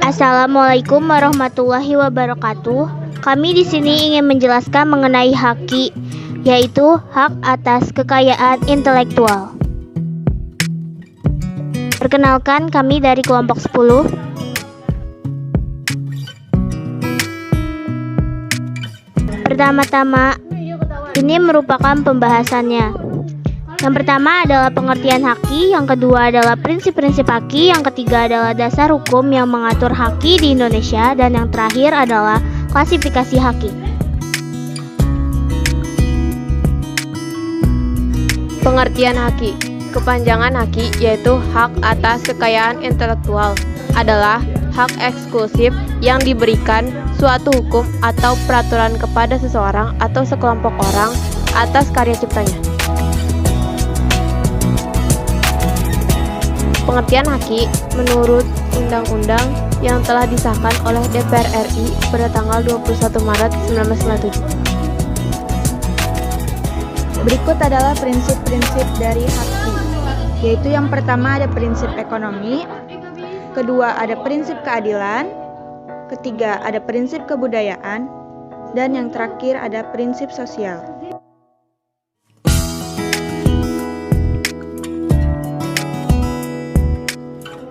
Assalamualaikum warahmatullahi wabarakatuh. Kami di sini ingin menjelaskan mengenai HAKI, yaitu hak atas kekayaan intelektual. Perkenalkan, kami dari kelompok 10. Pertama-tama, ini merupakan pembahasannya. Yang pertama adalah pengertian HAKI, yang kedua adalah prinsip-prinsip HAKI, yang ketiga adalah dasar hukum yang mengatur HAKI di Indonesia, dan yang terakhir adalah klasifikasi HAKI. Pengertian HAKI. Kepanjangan HAKI yaitu hak atas kekayaan intelektual adalah hak eksklusif yang diberikan suatu hukum atau peraturan kepada seseorang atau sekelompok orang atas karya ciptanya. Pengertian HAKI menurut Undang-Undang yang telah disahkan oleh DPR RI pada tanggal 21 Maret 1997. Berikut adalah prinsip-prinsip dari HAKI, yaitu yang pertama ada prinsip ekonomi, kedua ada prinsip keadilan, ketiga ada prinsip kebudayaan, dan yang terakhir ada prinsip sosial.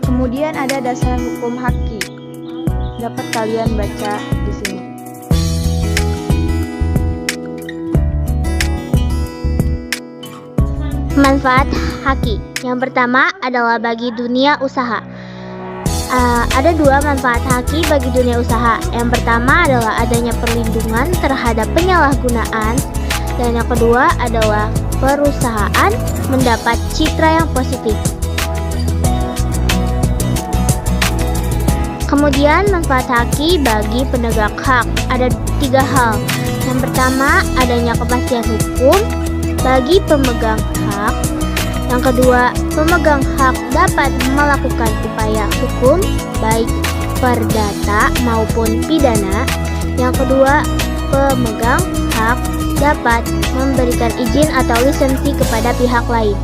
Kemudian ada dasar hukum HAKI. Dapat kalian baca di sini. Manfaat HAKI. Yang pertama adalah bagi dunia usaha. Ada dua manfaat HAKI bagi dunia usaha. Yang pertama adalah adanya perlindungan terhadap penyalahgunaan, dan yang kedua adalah perusahaan mendapat citra yang positif. Kemudian manfaat HAKI bagi penegak hak ada tiga hal. Yang pertama adanya kepastian hukum bagi pemegang hak. Yang kedua, pemegang hak dapat melakukan upaya hukum baik perdata maupun pidana. Yang kedua, pemegang hak dapat memberikan izin atau lisensi kepada pihak lain.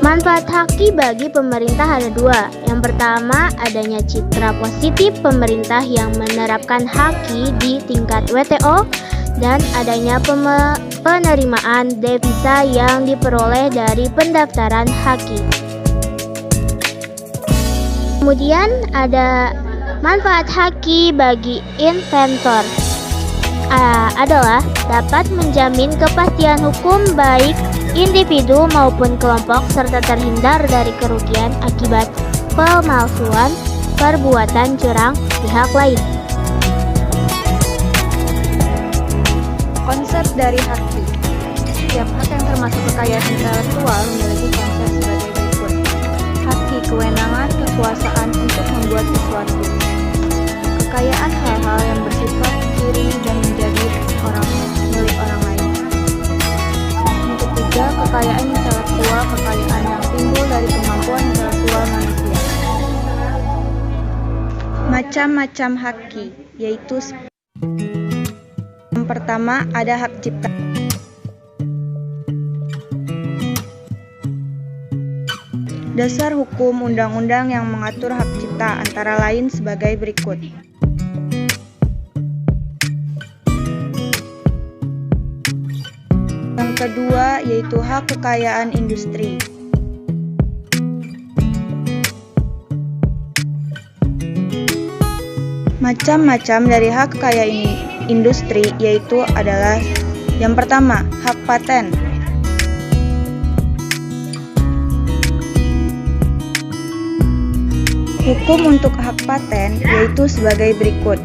Manfaat HAKI bagi pemerintah ada dua. Yang pertama, adanya citra positif pemerintah yang menerapkan HAKI di tingkat WTO, dan adanya penerimaan devisa yang diperoleh dari pendaftaran HAKI. Kemudian ada manfaat HAKI bagi inventor adalah dapat menjamin kepastian hukum baik individu maupun kelompok, serta terhindar dari kerugian akibat pemalsuan perbuatan curang pihak lain. Konsep dari HAKI. Setiap hak yang termasuk kekayaan intelektual memiliki konsep sebagai berikut. HAKI, kewenangan, kekuasaan untuk membuat sesuatu. Kekayaan hal-hal yang bersifat ciri dan menjadi milik orang lain. Yang ketiga, kekayaan intelektual, kekayaan yang timbul dari kemampuan intelektual manusia. Macam-macam HAKI, yaitu yang pertama ada hak cipta. Dasar hukum undang-undang yang mengatur hak cipta antara lain sebagai berikut. Yang kedua yaitu hak kekayaan industri. Macam-macam dari hak kekayaan industri yaitu adalah yang pertama, hak paten. Hukum untuk hak paten yaitu sebagai berikut.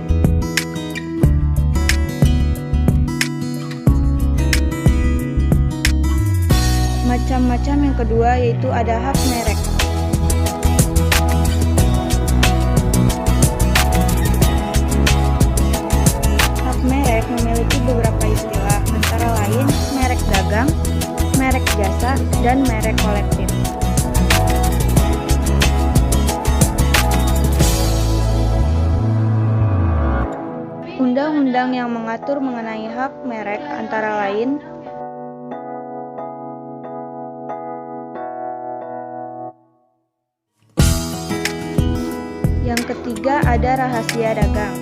Macam-macam yang kedua yaitu ada hak merek. Hak merek memiliki beberapa istilah, antara lain merek dagang, merek jasa, dan merek kolektif. Undang-undang yang mengatur mengenai hak merek antara lain ketiga ada rahasia dagang.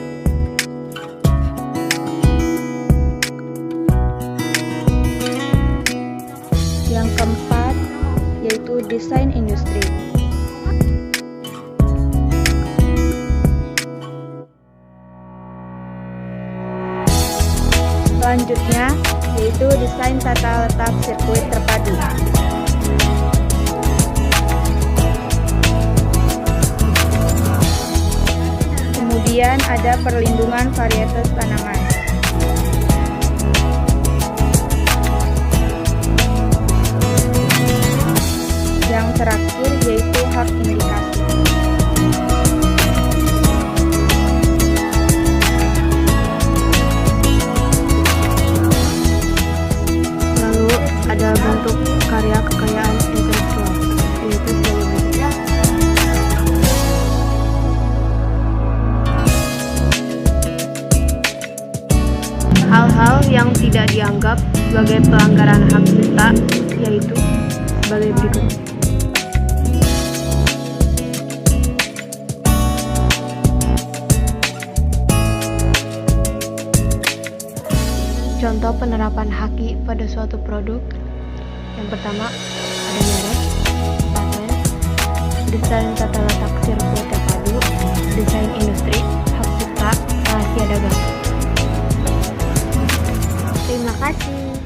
Yang keempat yaitu desain industri. Selanjutnya yaitu desain tata letak sirkuit terpadu. Kemudian ada perlindungan varietas tanaman. Yang terakhir yaitu hak indikasi. Lalu ada bentuk karya kekayaan intelektual, yaitu selebriti. Hal-hal yang tidak dianggap sebagai pelanggaran hak cipta yaitu sebagai berikut. Contoh penerapan haki pada suatu produk. Yang pertama, ada merek, paten, desain tata letak sirkuit terpadu, desain industri, hak cipta, rahasia dagang. Terima kasih.